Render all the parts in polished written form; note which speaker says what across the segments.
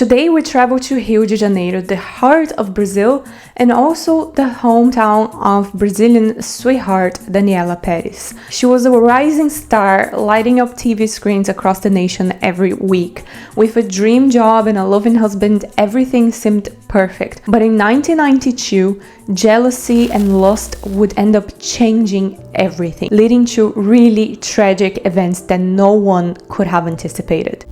Speaker 1: Today we travel to Rio de Janeiro, the heart of Brazil, and also the hometown of Brazilian sweetheart Daniella Perez. She was a rising star, lighting up TV screens across the nation every week. With a dream job and a loving husband, everything seemed perfect. But in 1992, jealousy and lust would end up changing everything, leading to really tragic events that no one could have anticipated.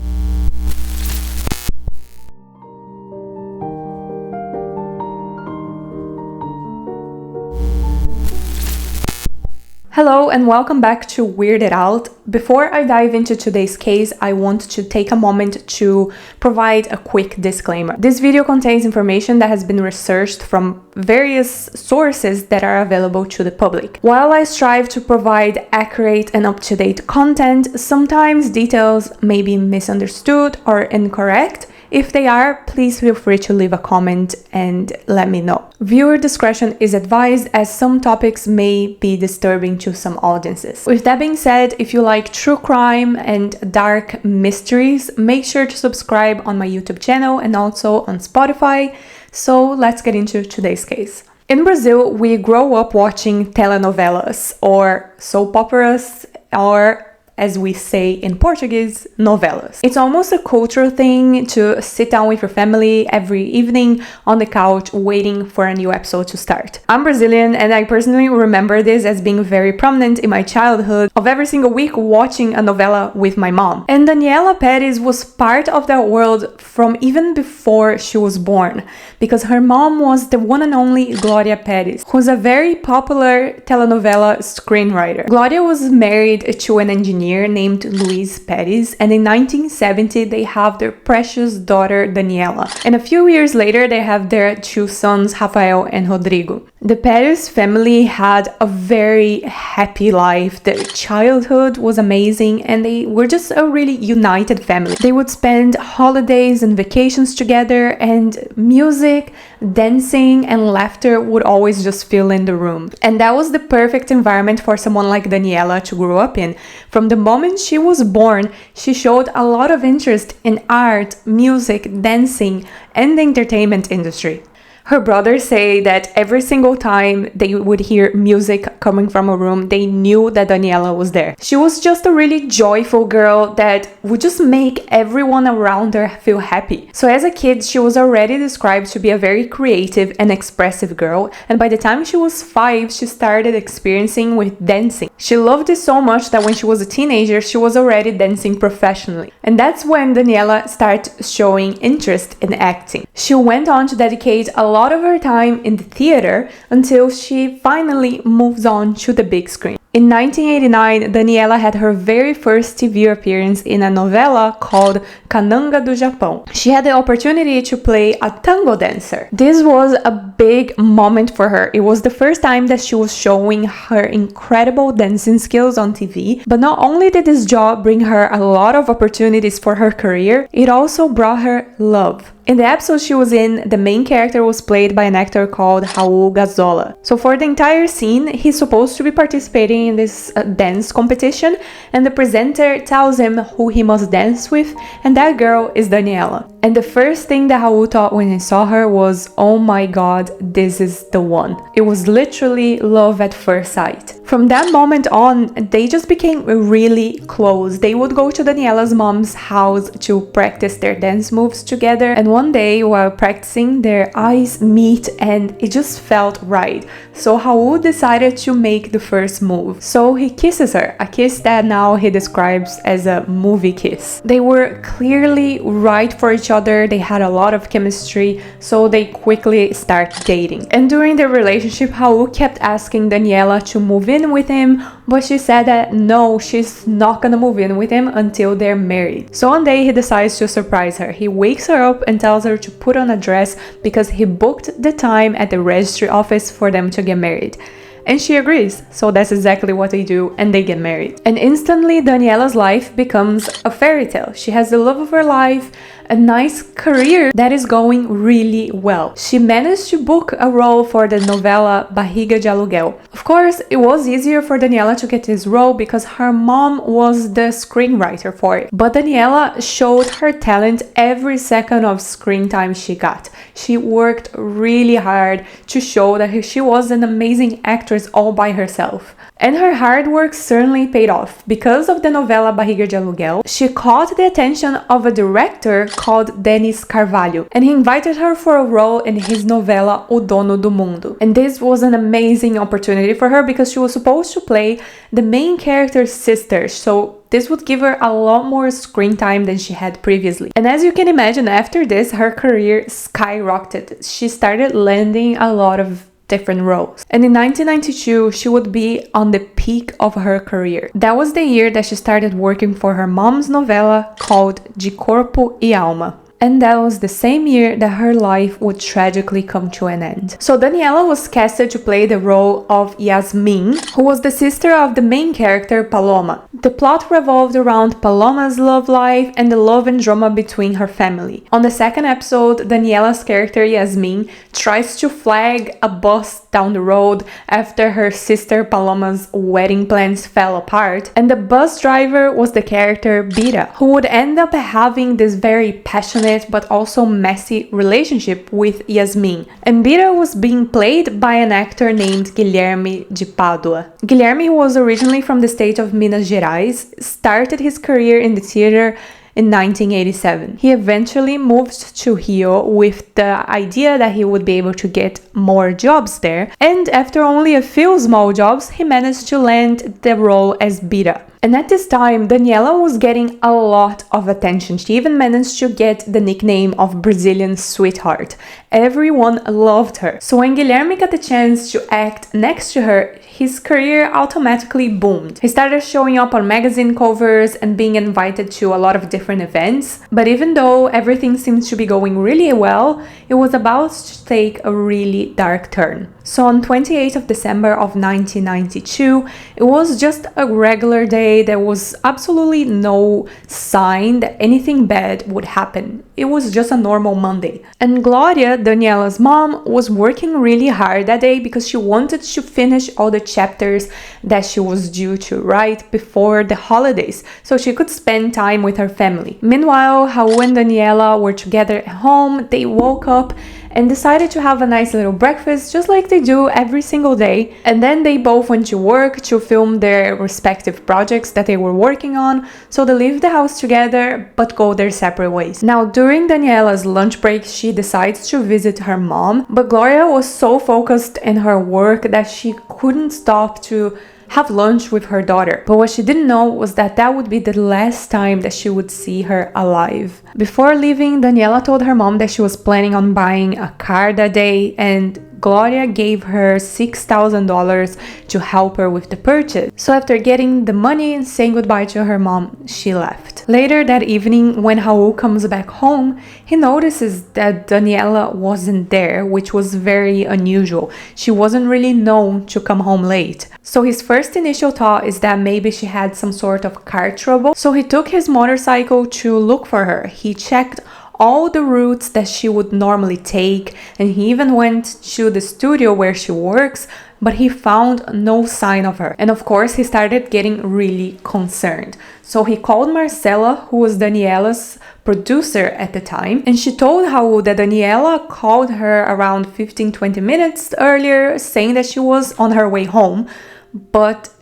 Speaker 1: Hello and welcome back to Weird It Out. Before I dive into today's case, I want to take a moment to provide a quick disclaimer. This video contains information that has been researched from various sources that are available to the public. While I strive to provide accurate and up-to-date content, sometimes details may be misunderstood or incorrect. If they are, please feel free to leave a comment and let me know. Viewer discretion is advised as some topics may be disturbing to some audiences. With that being said, if you like true crime and dark mysteries, make sure to subscribe on my YouTube channel and also on Spotify. So let's get into today's case. In Brazil, we grow up watching telenovelas or soap operas, or as we say in Portuguese, novelas. It's almost a cultural thing to sit down with your family every evening on the couch waiting for a new episode to start. I'm Brazilian and I personally remember this as being very prominent in my childhood, of every single week watching a novela with my mom. And Daniella Perez was part of that world from even before she was born, because her mom was the one and only Gloria Perez, who's a very popular telenovela screenwriter. Gloria was married to an engineer named Luis Perez, and in 1970 they have their precious daughter Daniella, and a few years later they have their two sons Rafael and Rodrigo. The Perez family had a very happy life. Their childhood was amazing and they were just a really united family. They would spend holidays and vacations together, and music, dancing and laughter would always just fill in the room. And that was the perfect environment for someone like Daniella to grow up in. From the moment she was born, she showed a lot of interest in art, music, dancing, and the entertainment industry. Her brothers say that every single time they would hear music coming from a room, they knew that Daniella was there. She was just a really joyful girl that would just make everyone around her feel happy. So as a kid, she was already described to be a very creative and expressive girl, and by the time she was 5, she started experiencing with dancing. She loved it so much that when she was a teenager, she was already dancing professionally. And that's when Daniella started showing interest in acting. She went on to dedicate a lot of her time in the theater until she finally moves on to the big screen. In 1989, Daniella had her very first TV appearance in a novela called Cananga do Japão. She had the opportunity to play a tango dancer. This was a big moment for her. It was the first time that she was showing her incredible dancing skills on TV, but not only did this job bring her a lot of opportunities for her career, it also brought her love. In the episode she was in, the main character was played by an actor called Raul Gazzola. So for the entire scene, he's supposed to be participating in this dance competition, and the presenter tells him who he must dance with, and that girl is Daniella. And the first thing that Raul thought when he saw her was, oh my god, this is the one. It was literally love at first sight. From that moment on, they just became really close. They would go to Daniella's mom's house to practice their dance moves together, and one day while practicing, their eyes meet and it just felt right. So Raul decided to make the first move. So he kisses her, a kiss that now he describes as a movie kiss. They were clearly right for each other, they had a lot of chemistry, so they quickly start dating. And during their relationship, Raul kept asking Daniella to move in with him, but she said that no, she's not gonna move in with him until they're married. So one day he decides to surprise her. He wakes her up and tells her to put on a dress because he booked the time at the registry office for them to get married. And she agrees, so that's exactly what they do, and they get married. And instantly Daniella's life becomes a fairy tale. She has the love of her life, a nice career that is going really well. She managed to book a role for the novela Barriga de Aluguel. Of course, it was easier for Daniella to get this role because her mom was the screenwriter for it. But Daniella showed her talent every second of screen time she got. She worked really hard to show that she was an amazing actress all by herself. And her hard work certainly paid off. Because of the novela Barriga de Aluguel, she caught the attention of a director called Denis Carvalho, and he invited her for a role in his novela O Dono do Mundo. And this was an amazing opportunity for her because she was supposed to play the main character's sister, so this would give her a lot more screen time than she had previously. And as you can imagine, after this, her career skyrocketed. She started landing a lot of different roles. And in 1992, she would be on the peak of her career. That was the year that she started working for her mom's novela called De Corpo e Alma. And that was the same year that her life would tragically come to an end. So Daniella was casted to play the role of Yasmin, who was the sister of the main character Paloma. The plot revolved around Paloma's love life and the love and drama between her family. On the second episode, Daniella's character Yasmin tries to flag a bus down the road after her sister Paloma's wedding plans fell apart, and the bus driver was the character Bira, who would end up having this very passionate but also messy relationship with Yasmin. And Bira was being played by an actor named Guilherme de Pádua. Guilherme, who was originally from the state of Minas Gerais, started his career in the theater in 1987. He eventually moved to Rio with the idea that he would be able to get more jobs there, and after only a few small jobs, he managed to land the role as Bira. And at this time, Daniella was getting a lot of attention. She even managed to get the nickname of Brazilian sweetheart. Everyone loved her. So when Guilherme got the chance to act next to her, his career automatically boomed. He started showing up on magazine covers and being invited to a lot of different events. But even though everything seemed to be going really well, it was about to take a really dark turn. So on 28th of December of 1992, it was just a regular day. There was absolutely no sign that anything bad would happen. It was just a normal Monday. And Gloria, Daniella's mom, was working really hard that day because she wanted to finish all the chapters that she was due to write before the holidays, so she could spend time with her family. Meanwhile, Raul and Daniella were together at home. They woke up and decided to have a nice little breakfast just like they do every single day, and then they both went to work to film their respective projects that they were working on, so they leave the house together but go their separate ways. Now during Daniella's lunch break, she decides to visit her mom, but Gloria was so focused in her work that she couldn't stop to have lunch with her daughter. But what she didn't know was that that would be the last time that she would see her alive. Before leaving, Daniella told her mom that she was planning on buying a car that day, and Gloria gave her $6,000 to help her with the purchase. So after getting the money and saying goodbye to her mom, she left. Later that evening, when Raul comes back home, he notices that Daniella wasn't there, which was very unusual. She wasn't really known to come home late. So his first initial thought is that maybe she had some sort of car trouble. So he took his motorcycle to look for her. He checked all the routes that she would normally take, and he even went to the studio where she works, but he found no sign of her. And of course, he started getting really concerned. So he called Marcela, who was Daniella's producer at the time, and she told Raul that Daniella called her around 15-20 minutes earlier, saying that she was on her way home, but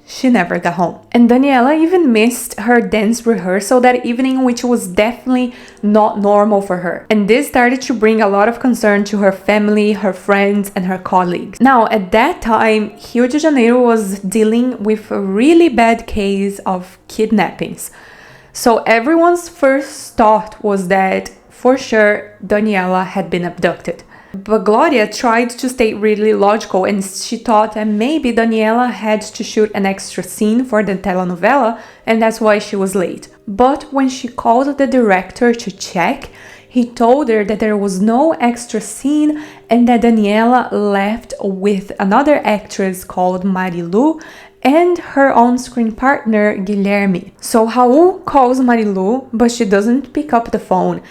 Speaker 1: she never got home. And Daniella even missed her dance rehearsal that evening, which was definitely not normal for her. And this started to bring a lot of concern to her family, her friends, and her colleagues. Now, at that time, Rio de Janeiro was dealing with a really bad case of kidnappings. So everyone's first thought was that, for sure, Daniella had been abducted. But Gloria tried to stay really logical, and she thought that maybe Daniella had to shoot an extra scene for the telenovela, and that's why she was late. But when she called the director to check, he told her that there was no extra scene and that Daniella left with another actress called Marilu, and her on-screen partner, Guilherme. So Raul calls Marilu, but she doesn't pick up the phone.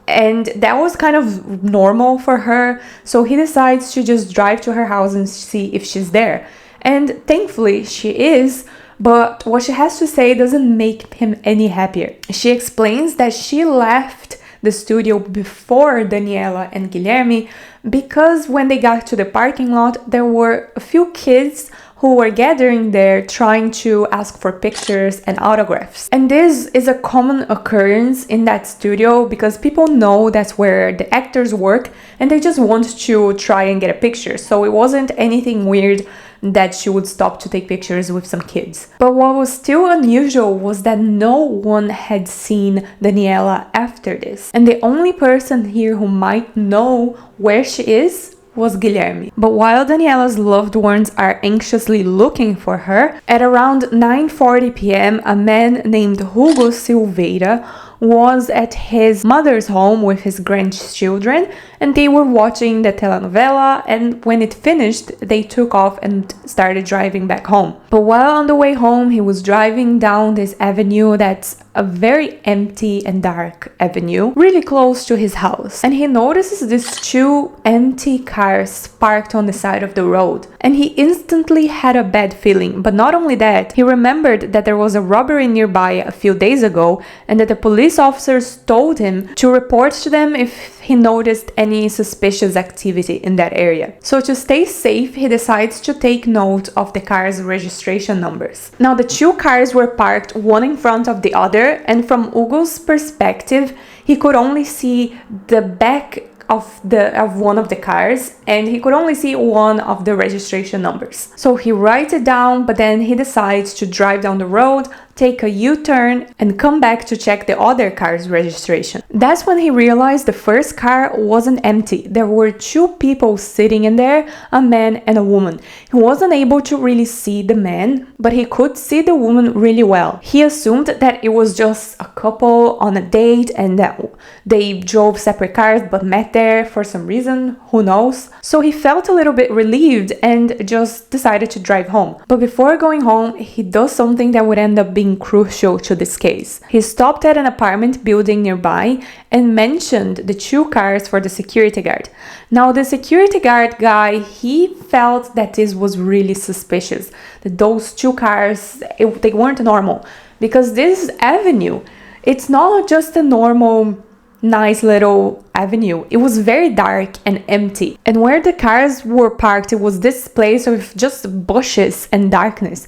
Speaker 1: And that was kind of normal for her, so he decides to just drive to her house and see if she's there. And thankfully, she is, but what she has to say doesn't make him any happier. She explains that she left the studio before Daniella and Guilherme because when they got to the parking lot, there were a few kids who were gathering there trying to ask for pictures and autographs. And this is a common occurrence in that studio because people know that's where the actors work and they just want to try and get a picture. So it wasn't anything weird that she would stop to take pictures with some kids. But what was still unusual was that no one had seen Daniella after this. And the only person here who might know where she is was Guilherme. But while Daniella's loved ones are anxiously looking for her, at around 9:40 p.m. a man named Hugo Silveira was at his mother's home with his grandchildren, and they were watching the telenovela, and when it finished, they took off and started driving back home. But while on the way home, he was driving down this avenue that's a very empty and dark avenue, really close to his house. And he notices these two empty cars parked on the side of the road. And he instantly had a bad feeling. But not only that, he remembered that there was a robbery nearby a few days ago and that the police officers told him to report to them if he noticed any suspicious activity in that area. So to stay safe, he decides to take note of the car's registration numbers. Now the two cars were parked one in front of the other, and from Hugo's perspective, he could only see the back of one of the cars, and he could only see one of the registration numbers. So he writes it down, but then he decides to drive down the road, take a U-turn, and come back to check the other car's registration. That's when he realized the first car wasn't empty. There were two people sitting in there, a man and a woman. He wasn't able to really see the man, but he could see the woman really well. He assumed that it was just a couple on a date and that they drove separate cars but met there for some reason, who knows. So he felt a little bit relieved and just decided to drive home. But before going home, he does something that would end up being crucial to this case. He stopped at an apartment building nearby and mentioned the two cars for the security guard. Now the security guard guy, he felt that this was really suspicious, that those two cars, they weren't normal, because this avenue, it's not just a normal nice little avenue. It was very dark and empty, and where the cars were parked, it was this place of just bushes and darkness.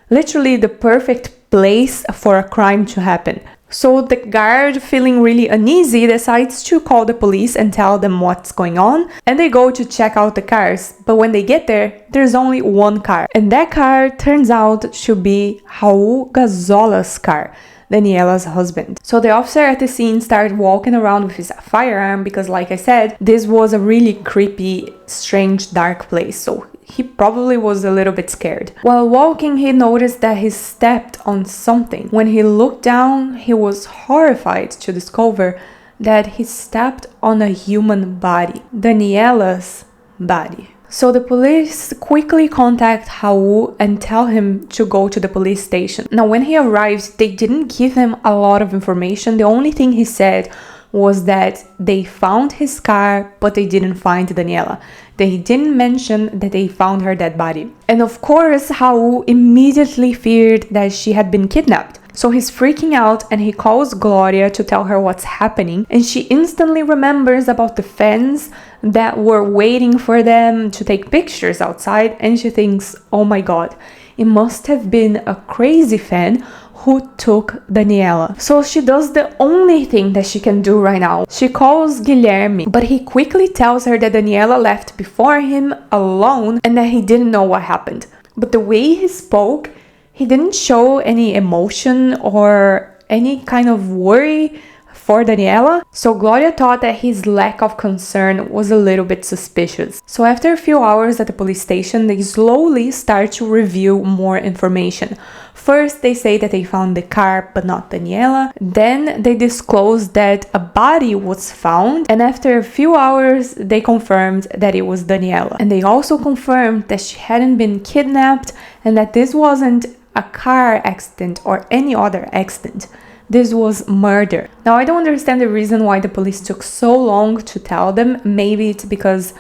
Speaker 1: Literally the perfect place for a crime to happen. So the guard, feeling really uneasy, decides to call the police and tell them what's going on, and they go to check out the cars. But when they get there, there's only one car, and that car turns out to be Raul Gazola's car, Daniella's husband. So the officer at the scene started walking around with his firearm because, like I said, this was a really creepy, strange, dark place. So he probably was a little bit scared. While walking, he noticed that he stepped on something. When he looked down, he was horrified to discover that he stepped on a human body, Daniella's body. So the police quickly contact Raul and tell him to go to the police station. Now when he arrived, they didn't give him a lot of information. The only thing he said was that they found his car, but they didn't find Daniella. They didn't mention that they found her dead body. And of course, Raul immediately feared that she had been kidnapped. So he's freaking out and he calls Gloria to tell her what's happening. And she instantly remembers about the fans that were waiting for them to take pictures outside. And she thinks, oh my God, it must have been a crazy fan who took Daniella. So she does the only thing that she can do right now. She calls Guilherme, but he quickly tells her that Daniella left before him alone and that he didn't know what happened. But the way he spoke, he didn't show any emotion or any kind of worry for Daniella, so Gloria thought that his lack of concern was a little bit suspicious. So after a few hours at the police station, they slowly start to review more information. First, they say that they found the car but not Daniella. Then they disclose that a body was found, and after a few hours they confirmed that it was Daniella. And they also confirmed that she hadn't been kidnapped and that this wasn't a car accident or any other accident. This was murder. Now, I don't understand the reason why the police took so long to tell them. Maybe it's because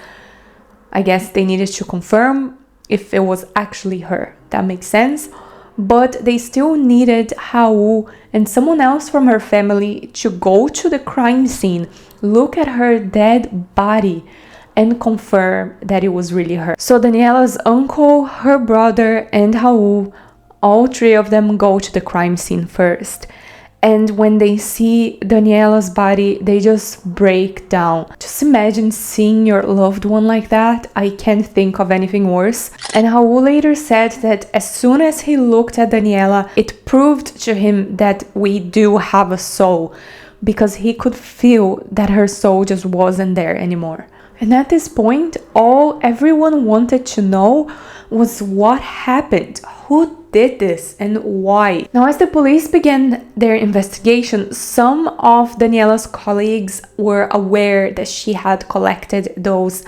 Speaker 1: I guess they needed to confirm if it was actually her. That makes sense. But they still needed Raul and someone else from her family to go to the crime scene, look at her dead body, and confirm that it was really her. So Daniella's uncle, her brother, and Raul, all three of them go to the crime scene first. And when they see Daniella's body, they just break down. Just imagine seeing your loved one like that. I can't think of anything worse. And Raul later said that as soon as he looked at Daniella, it proved to him that we do have a soul, because he could feel that her soul just wasn't there anymore. And at this point, all everyone wanted to know was what happened, who did this, and why. Now, as the police began their investigation, some of Daniella's colleagues were aware that she had collected those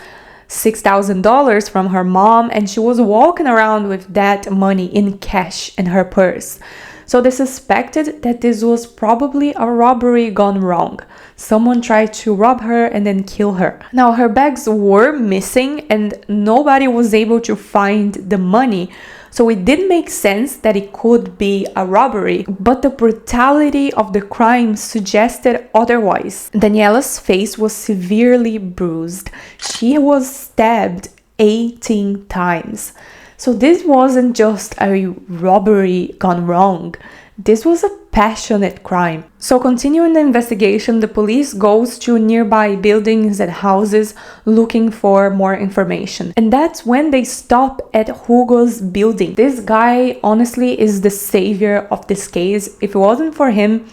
Speaker 1: $6,000 from her mom, and she was walking around with that money in cash in her purse. So they suspected that this was probably a robbery gone wrong. Someone tried to rob her and then kill her. Now, her bags were missing and nobody was able to find the money. So it did make sense that it could be a robbery, but the brutality of the crime suggested otherwise. Daniella's face was severely bruised. She was stabbed 18 times. So this wasn't just a robbery gone wrong. This was a passionate crime. So continuing the investigation, the police goes to nearby buildings and houses looking for more information. And that's when they stop at Hugo's building. This guy honestly is the savior of this case. If it wasn't for him,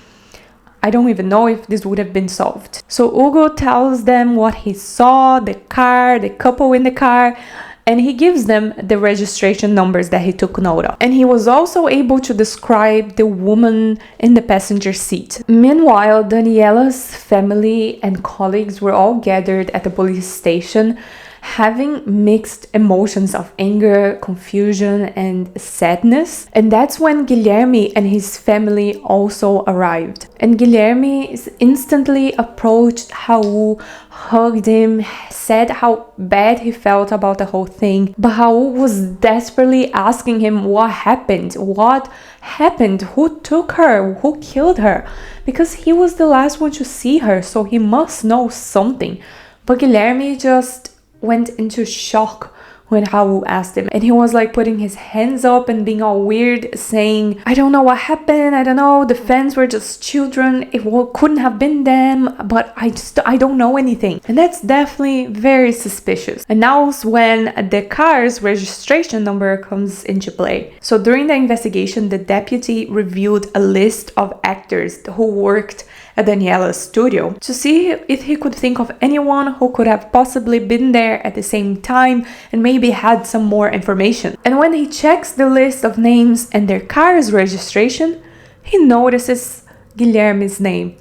Speaker 1: I don't even know if this would have been solved. So Hugo tells them what he saw, the car, the couple in the car, and he gives them the registration numbers that he took note of. And he was also able to describe the woman in the passenger seat. Meanwhile, Daniella's family and colleagues were all gathered at the police station, having mixed emotions of anger, confusion, and sadness. And that's when Guilherme and his family also arrived. And Guilherme instantly approached Raul, hugged him, said how bad he felt about the whole thing. But Raul was desperately asking him what happened. What happened? Who took her? Who killed her? Because he was the last one to see her, so he must know something. But Guilherme just went into shock when Raul asked him, and he was like putting his hands up and being all weird, saying, I don't know what happened, I don't know, the fans were just children, it couldn't have been them, but I don't know anything. And that's definitely very suspicious. And now is when the car's registration number comes into play. So during the investigation, the deputy reviewed a list of actors who worked at Daniella's studio to see if he could think of anyone who could have possibly been there at the same time and maybe had some more information. And when he checks the list of names and their car's registration, he notices Guilherme's name.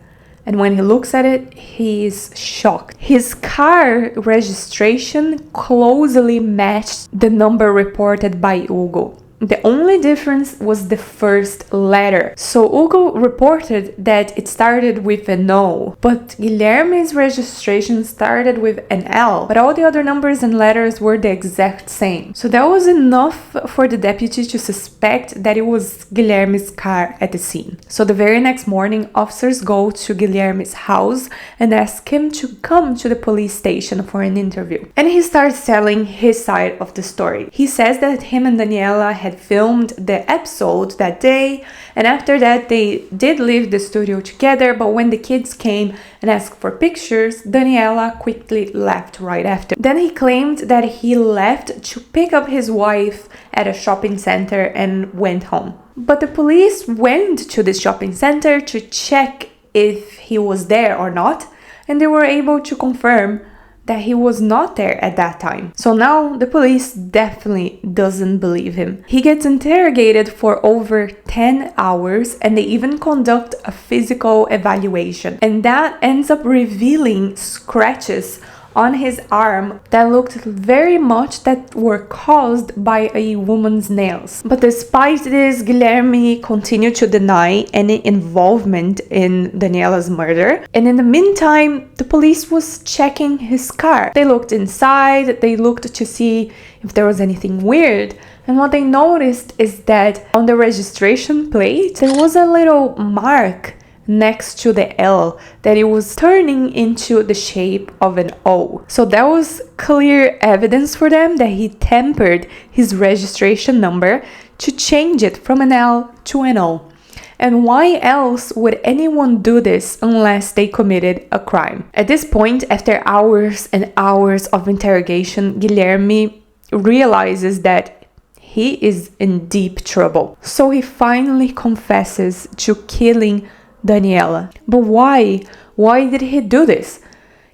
Speaker 1: And when he looks at it, he is shocked. His car registration closely matched the number reported by Hugo. The only difference was the first letter. So Hugo reported that it started with an O, but Guilherme's registration started with an L, but all the other numbers and letters were the exact same. So that was enough for the deputy to suspect that it was Guilherme's car at the scene. So the very next morning, officers go to Guilherme's house and ask him to come to the police station for an interview. And he starts telling his side of the story. He says that him and Daniella had filmed the episode that day, and after that they did leave the studio together, but when the kids came and asked for pictures, Daniella quickly left right after. Then he claimed that he left to pick up his wife at a shopping center and went home. But the police went to this shopping center to check if he was there or not, and they were able to confirm that he was not there at that time. So now the police definitely doesn't believe him. He gets interrogated for over 10 hours and they even conduct a physical evaluation. And that ends up revealing scratches on his arm that looked very much that were caused by a woman's nails. But despite this, Guilherme continued to deny any involvement in Daniella's murder. And in the meantime, the police was checking his car. They looked inside, they looked to see if there was anything weird. And what they noticed is that on the registration plate, there was a little mark next to the L that it was turning into the shape of an O. So that was clear evidence for them that he tampered his registration number to change it from an L to an O. And why else would anyone do this unless they committed a crime? At this point, after hours and hours of interrogation, Guilherme realizes that he is in deep trouble. So he finally confesses to killing Daniella. But why? Why did he do this?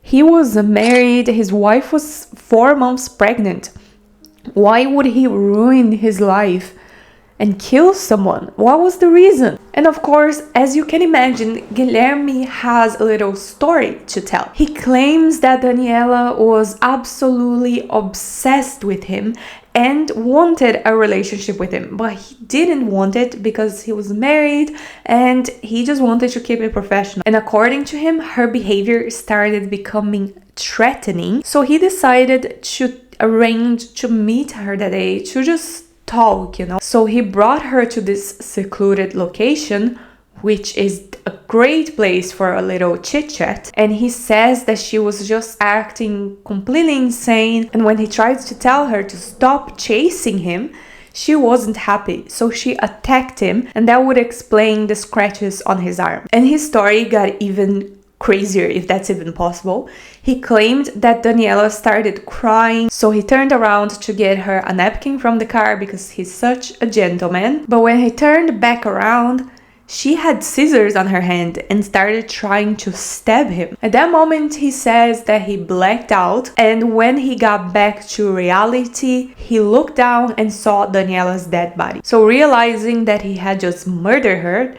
Speaker 1: He was married, his wife was 4 months pregnant. Why would he ruin his life and kill someone? What was the reason? And of course, as you can imagine, Guilherme has a little story to tell. He claims that Daniella was absolutely obsessed with him and wanted a relationship with him, but he didn't want it because he was married and he just wanted to keep it professional. And according to him, her behavior started becoming threatening, so he decided to arrange to meet her that day to just talk, So he brought her to this secluded location, which is a great place for a little chit-chat, and he says that she was just acting completely insane, and when he tried to tell her to stop chasing him, she wasn't happy, so she attacked him, and that would explain the scratches on his arm. And his story got even crazier, if that's even possible. He claimed that Daniella started crying, so he turned around to get her a napkin from the car because he's such a gentleman. But when he turned back around, she had scissors on her hand and started trying to stab him. At that moment, he says that he blacked out, and when he got back to reality, he looked down and saw Daniella's dead body. So realizing that he had just murdered her,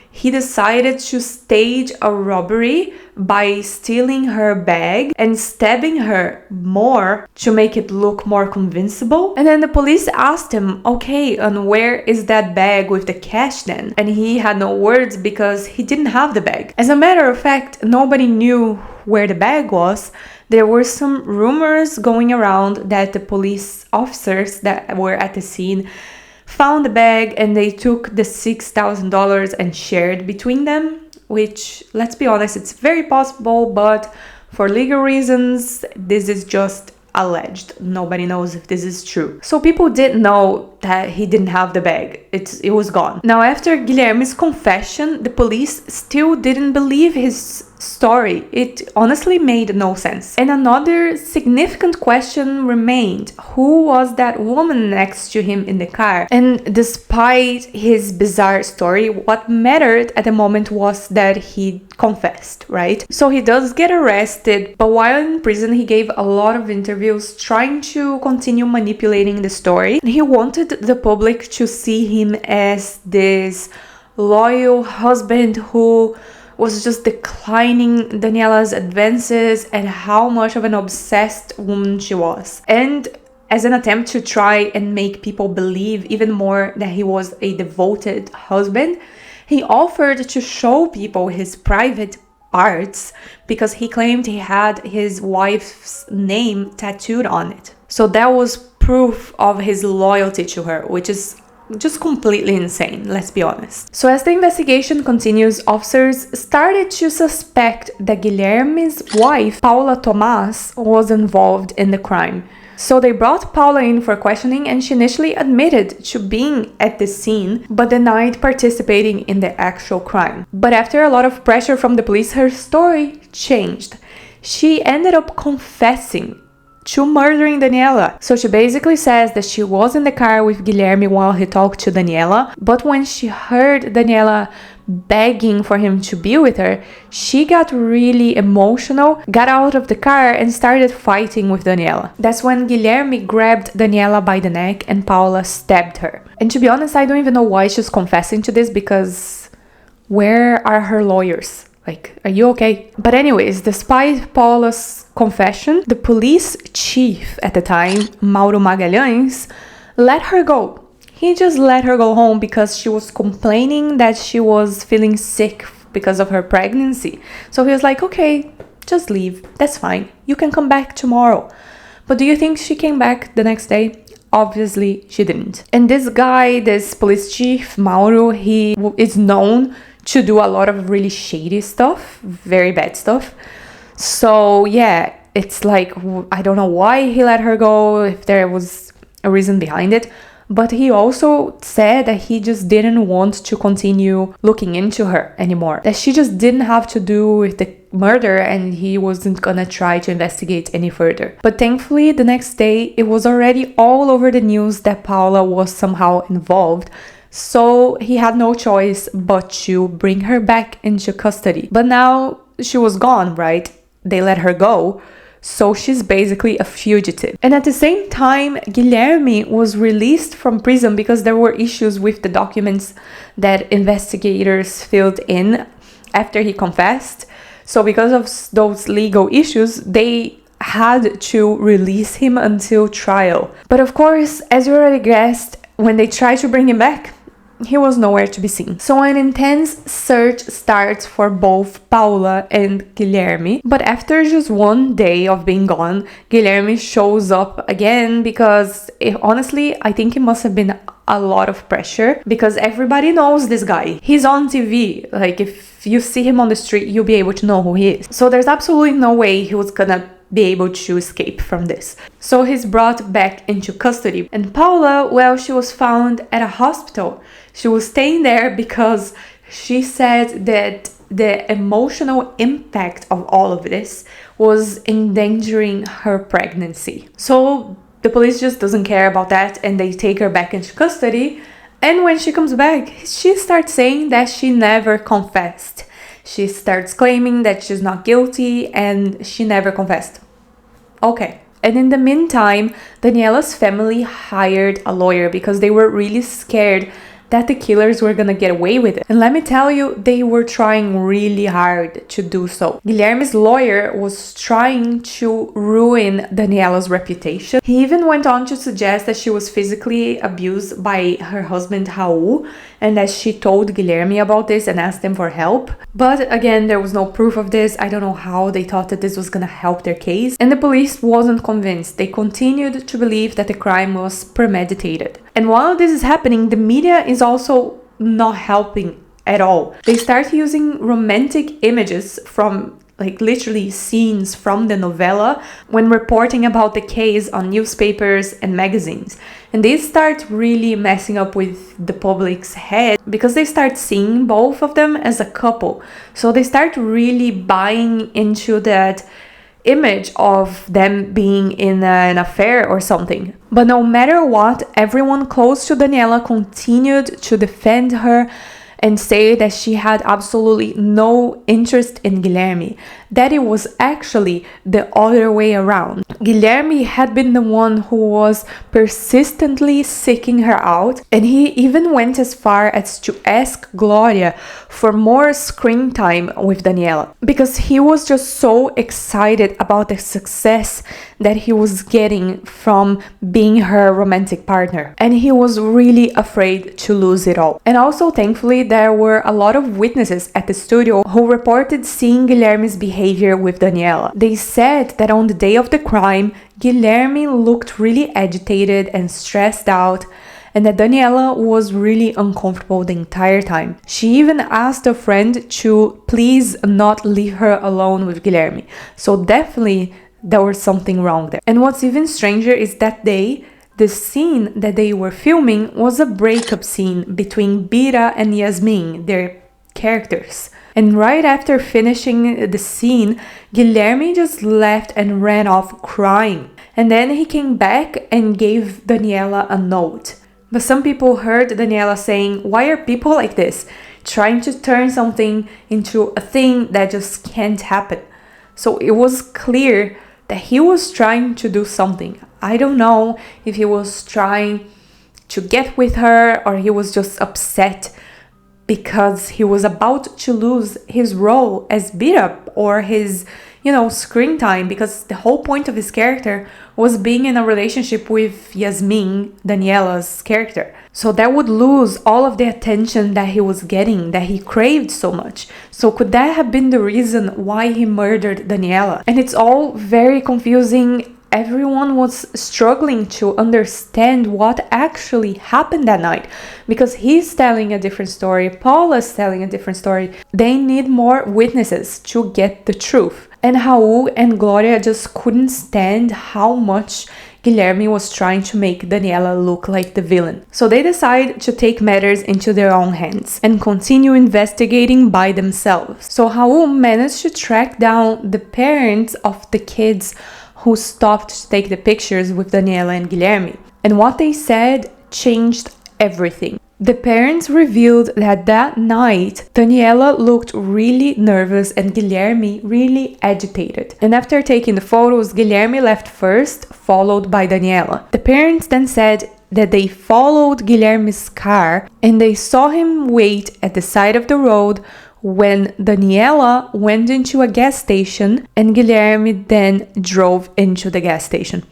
Speaker 1: he decided to stage a robbery by stealing her bag and stabbing her more to make it look more convincible. And then the police asked him, okay, and where is that bag with the cash then? And he had no words because he didn't have the bag. As a matter of fact, nobody knew where the bag was. There were some rumors going around that the police officers that were at the scene found the bag and they took the $6,000 and shared between them, which, let's be honest, it's very possible, but for legal reasons, this is just alleged. Nobody knows if this is true. So people did know that he didn't have the bag. It was gone. Now, after Guilherme's confession, the police still didn't believe his story. It honestly made no sense. And another significant question remained. Who was that woman next to him in the car? And despite his bizarre story, what mattered at the moment was that he confessed, right? So he does get arrested, but while in prison, he gave a lot of interviews trying to continue manipulating the story. He wanted the public to see him as this loyal husband who was just declining Daniella's advances and how much of an obsessed woman she was. And as an attempt to try and make people believe even more that he was a devoted husband, he offered to show people his private parts because he claimed he had his wife's name tattooed on it. So that was proof of his loyalty to her, which is just completely insane, let's be honest. So as the investigation continues, officers started to suspect that Guilherme's wife, Paula Tomás, was involved in the crime. So they brought Paula in for questioning, and she initially admitted to being at the scene but denied participating in the actual crime. But after a lot of pressure from the police, her story changed. She ended up confessing to murdering Daniella. So she basically says that she was in the car with Guilherme while he talked to Daniella, but when she heard Daniella begging for him to be with her, she got really emotional, got out of the car and started fighting with Daniella. That's when Guilherme grabbed Daniella by the neck and Paula stabbed her. And to be honest, I don't even know why she's confessing to this, because where are her lawyers? Like, are you okay? But anyways, despite Paula's confession, the police chief at the time, Mauro Magalhães, let her go. He just let her go home because she was complaining that she was feeling sick because of her pregnancy. So he was like, okay, just leave. That's fine. You can come back tomorrow. But do you think she came back the next day? Obviously, she didn't. And this guy, this police chief, Mauro, he is known to do a lot of really shady stuff, very bad stuff. So yeah, it's like, I don't know why he let her go, if there was a reason behind it. But he also said that he just didn't want to continue looking into her anymore. That she just didn't have to do with the murder and he wasn't gonna try to investigate any further. But thankfully, the next day, it was already all over the news that Paula was somehow involved. So he had no choice but to bring her back into custody. But now she was gone, right? They let her go. So she's basically a fugitive. And at the same time, Guilherme was released from prison because there were issues with the documents that investigators filled in after he confessed. So because of those legal issues, they had to release him until trial. But of course, as you already guessed, when they tried to bring him back, he was nowhere to be seen. So an intense search starts for both Paula and Guilherme. But after just one day of being gone, Guilherme shows up again because honestly, I think it must have been a lot of pressure because everybody knows this guy. He's on TV. Like, if you see him on the street, you'll be able to know who he is. So there's absolutely no way he was gonna be able to escape from this. So he's brought back into custody. And Paula, well, she was found at a hospital. She was staying there because she said that the emotional impact of all of this was endangering her pregnancy. So the police just doesn't care about that and they take her back into custody. And when she comes back, she starts saying that she never confessed. She starts claiming that she's not guilty and she never confessed. Okay. And in the meantime, Daniella's family hired a lawyer because they were really scared that the killers were gonna get away with it. And let me tell you, they were trying really hard to do so. Guilherme's lawyer was trying to ruin Daniella's reputation. He even went on to suggest that she was physically abused by her husband Raul and that she told Guilherme about this and asked him for help. But again, there was no proof of this. I don't know how they thought that this was gonna help their case. And the police wasn't convinced. They continued to believe that the crime was premeditated. And while this is happening, the media is also not helping at all. They start using romantic images from, like, literally scenes from the novella when reporting about the case on newspapers and magazines. And they start really messing up with the public's head because they start seeing both of them as a couple. So they start really buying into that image of them being in an affair or something. But no matter what, everyone close to Daniella continued to defend her and say that she had absolutely no interest in Guilherme, that it was actually the other way around. Guilherme had been the one who was persistently seeking her out, and he even went as far as to ask Gloria for more screen time with Daniella, because he was just so excited about the success that he was getting from being her romantic partner, and he was really afraid to lose it all. And also, thankfully, there were a lot of witnesses at the studio who reported seeing Guilherme's behavior with Daniella. They said that on the day of the crime, Guilherme looked really agitated and stressed out, and that Daniella was really uncomfortable the entire time. She even asked a friend to please not leave her alone with Guilherme. So definitely there was something wrong there. And what's even stranger is that day, the scene that they were filming was a breakup scene between Bira and Yasmin, their characters. And right after finishing the scene, Guilherme just left and ran off crying. And then he came back and gave Daniella a note. But some people heard Daniella saying, "Why are people like this? Trying to turn something into a thing that just can't happen." So it was clear that he was trying to do something. I don't know if he was trying to get with her or he was just upset because he was about to lose his role as beat up or his, screen time, because the whole point of his character was being in a relationship with Yasmin, Daniella's character. So that would lose all of the attention that he was getting, that he craved so much. So could that have been the reason why he murdered Daniella? And it's all very confusing. Everyone was struggling to understand what actually happened that night, because he's telling a different story, Paula's telling a different story. They need more witnesses to get the truth. And Raul and Gloria just couldn't stand how much Guilherme was trying to make Daniella look like the villain. So they decide to take matters into their own hands and continue investigating by themselves. So Raul managed to track down the parents of the kids who stopped to take the pictures with Daniella and Guilherme. And what they said changed everything. The parents revealed that night, Daniella looked really nervous and Guilherme really agitated. And after taking the photos, Guilherme left first, followed by Daniella. The parents then said that they followed Guilherme's car and they saw him wait at the side of the road when Daniella went into a gas station and Guilherme then drove into the gas station.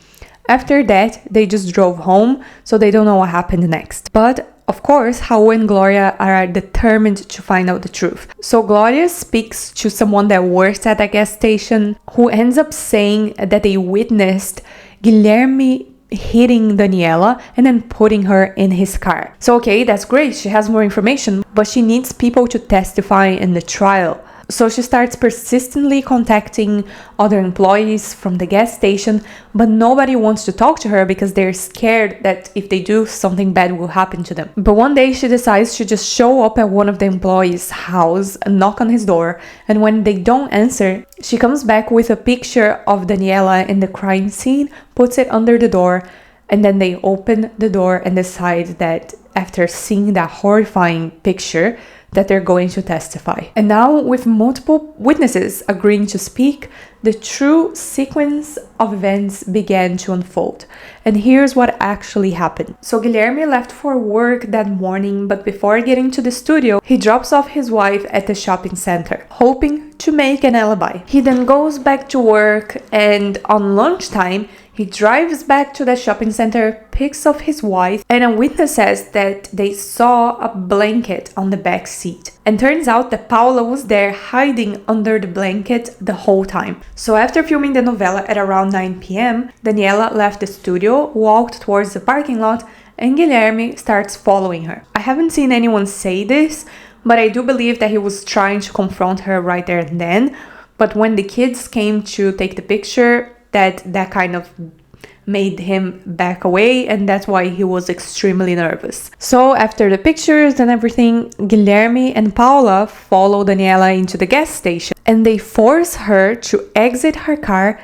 Speaker 1: After that, they just drove home, so they don't know what happened next. But of course, Raul and Gloria are determined to find out the truth. So Gloria speaks to someone that works at a gas station who ends up saying that they witnessed Guilherme hitting Daniella and then putting her in his car. So okay, that's great, she has more information, but she needs people to testify in the trial. So she starts persistently contacting other employees from the gas station, but nobody wants to talk to her because they're scared that if they do, something bad will happen to them. But one day she decides to just show up at one of the employees' house and knock on his door, and when they don't answer, she comes back with a picture of Daniella in the crime scene, puts it under the door, and then they open the door and decide that after seeing that horrifying picture, that they're going to testify. And now, with multiple witnesses agreeing to speak, the true sequence of events began to unfold. And here's what actually happened. So Guilherme left for work that morning, but before getting to the studio, he drops off his wife at the shopping center, hoping to make an alibi. He then goes back to work, and on lunchtime, he drives back to the shopping center, picks up his wife, and a witness says that they saw a blanket on the back seat. And turns out that Paula was there hiding under the blanket the whole time. So after filming the novella at around 9 p.m., Daniella left the studio, walked towards the parking lot, and Guilherme starts following her. I haven't seen anyone say this, but I do believe that he was trying to confront her right there and then. But when the kids came to take the picture, that kind of made him back away, and that's why he was extremely nervous. So after the pictures and everything, Guilherme and Paula follow Daniella into the gas station and they force her to exit her car.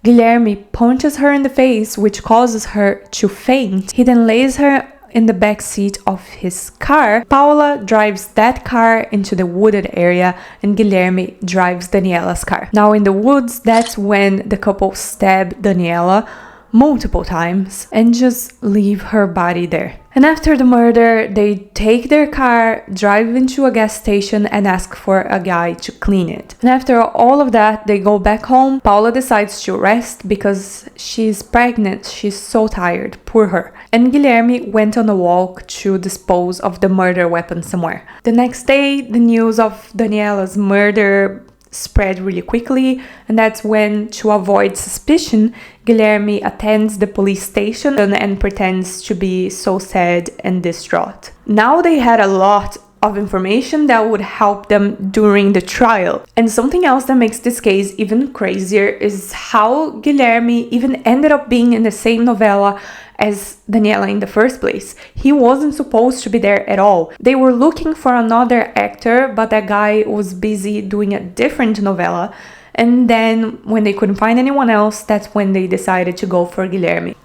Speaker 1: Guilherme punches her in the face, which causes her to faint. He then lays her in the back seat of his car. Paula drives that car into the wooded area and Guilherme drives Daniella's car. Now in the woods, that's when the couple stab Daniella multiple times and just leave her body there. And after the murder, they take their car, drive into a gas station and ask for a guy to clean it. And after all of that, they go back home. Paula decides to rest because she's pregnant. She's so tired. Poor her. And Guilherme went on a walk to dispose of the murder weapon somewhere. The next day, the news of Daniella's murder spread really quickly, and that's when, to avoid suspicion, Guilherme attends the police station and pretends to be so sad and distraught. Now they had a lot of information that would help them during the trial. And something else that makes this case even crazier is how Guilherme even ended up being in the same novella as Daniella in the first place. He wasn't supposed to be there at all. They were looking for another actor, but that guy was busy doing a different novella, And then when they couldn't find anyone else, that's when they decided to go for Guilherme.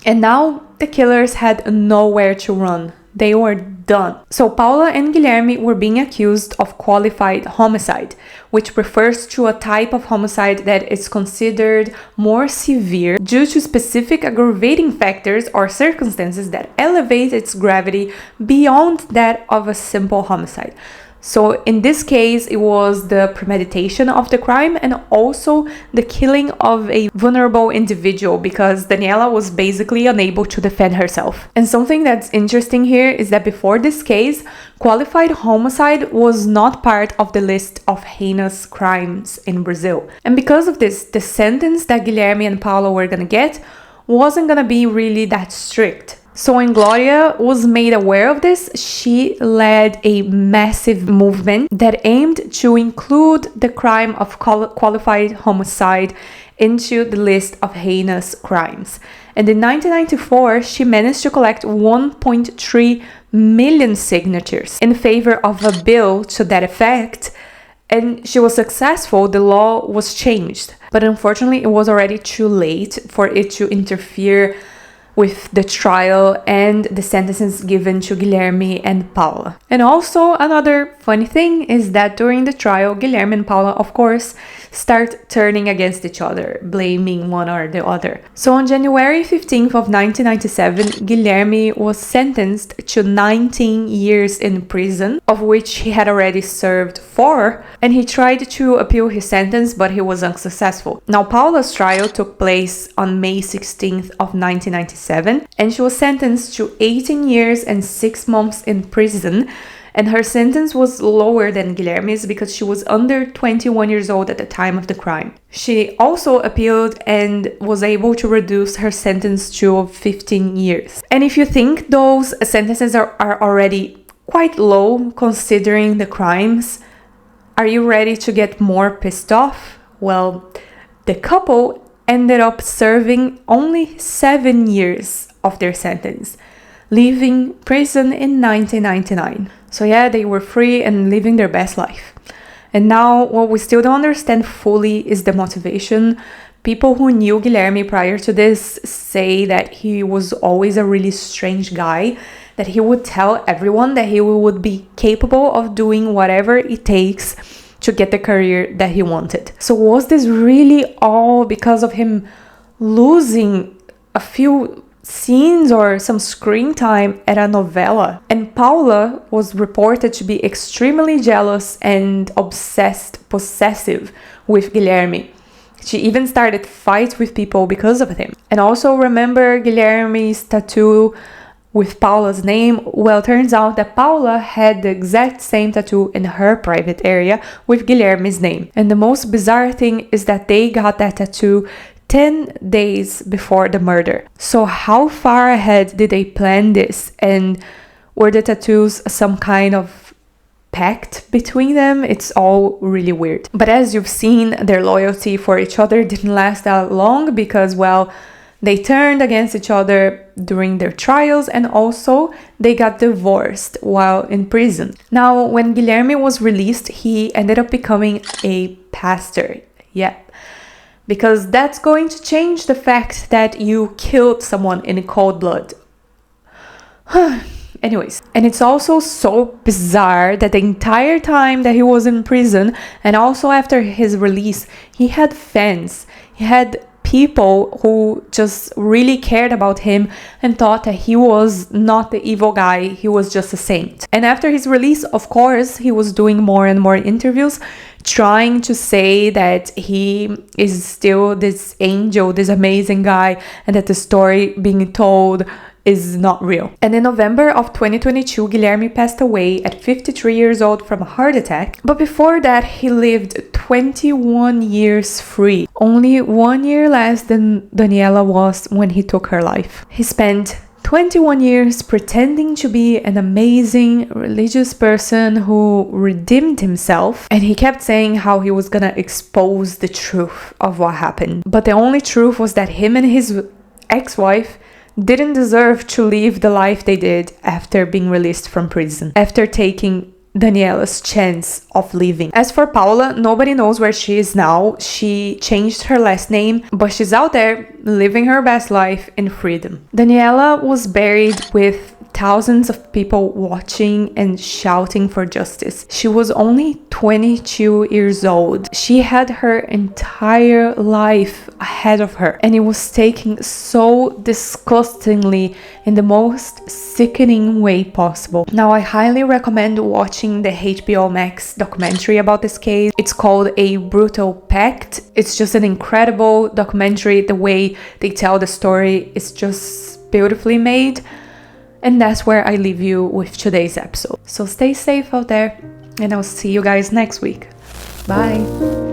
Speaker 1: And now the killers had nowhere to run. They were done. So Paula and Guilherme were being accused of qualified homicide, which refers to a type of homicide that is considered more severe due to specific aggravating factors or circumstances that elevate its gravity beyond that of a simple homicide. So in this case, it was the premeditation of the crime and also the killing of a vulnerable individual, because Daniella was basically unable to defend herself. And something that's interesting here is that before this case, qualified homicide was not part of the list of heinous crimes in Brazil. And because of this, the sentence that Guilherme and Paula were gonna get wasn't gonna be really that strict. So when Gloria was made aware of this, she led a massive movement that aimed to include the crime of qualified homicide into the list of heinous crimes. And in 1994, she managed to collect 1.3 million signatures in favor of a bill to that effect. And she was successful. The law was changed. But unfortunately, it was already too late for it to interfere with the trial and the sentences given to Guilherme and Paula. And also another funny thing is that during the trial, Guilherme and Paula, of course, start turning against each other, blaming one or the other. So on January 15th of 1997, Guilherme was sentenced to 19 years in prison, of which he had already served 4, and he tried to appeal his sentence, but he was unsuccessful. Now, Paula's trial took place on May 16th of 1997, and she was sentenced to 18 years and 6 months in prison. And her sentence was lower than Guilherme's because she was under 21 years old at the time of the crime. She also appealed and was able to reduce her sentence to 15 years. And if you think those sentences are already quite low considering the crimes, are you ready to get more pissed off? Well, the couple ended up serving only 7 years of their sentence, leaving prison in 1999. So yeah, they were free and living their best life. And now what we still don't understand fully is the motivation. People who knew Guilherme prior to this say that he was always a really strange guy, that he would tell everyone that he would be capable of doing whatever it takes to get the career that he wanted. So was this really all because of him losing a few scenes or some screen time at a novela? And Paula was reported to be extremely jealous and possessive with Guilherme. She even started fights with people because of him. And also remember Guilherme's tattoo with Paula's name? Well, turns out that Paula had the exact same tattoo in her private area with Guilherme's name. And the most bizarre thing is that they got that tattoo 10 days before the murder. So how far ahead did they plan this? And were the tattoos some kind of pact between them? It's all really weird. But as you've seen, their loyalty for each other didn't last that long because, well, they turned against each other during their trials, and also they got divorced while in prison. Now, when Guilherme was released, he ended up becoming a pastor. Yeah. Because that's going to change the fact that you killed someone in cold blood. Anyways, and it's also so bizarre that the entire time that he was in prison and also after his release, he had fans. He had people who just really cared about him and thought that he was not the evil guy, he was just a saint. And after his release, of course, he was doing more and more interviews, trying to say that he is still this angel, this amazing guy, and that the story being told is not real. And in November of 2022, Guilherme passed away at 53 years old from a heart attack. But before that, he lived 21 years free, only 1 year less than Daniella was when he took her life. He spent 21 years pretending to be an amazing religious person who redeemed himself, and he kept saying how he was gonna expose the truth of what happened. But the only truth was that him and his ex-wife didn't deserve to live the life they did after being released from prison, after taking Daniella's chance of living. As for Paula, nobody knows where she is now. She changed her last name, but she's out there living her best life in freedom. Daniella was buried with thousands of people watching and shouting for justice. She was only 22 years old. She had her entire life ahead of her, and it was taken so disgustingly in the most sickening way possible. Now, I highly recommend watching the HBO Max documentary about this case. It's called A Brutal Pact. It's just an incredible documentary. The way they tell the story is just beautifully made. And that's where I leave you with today's episode. So stay safe out there, and I'll see you guys next week. Bye!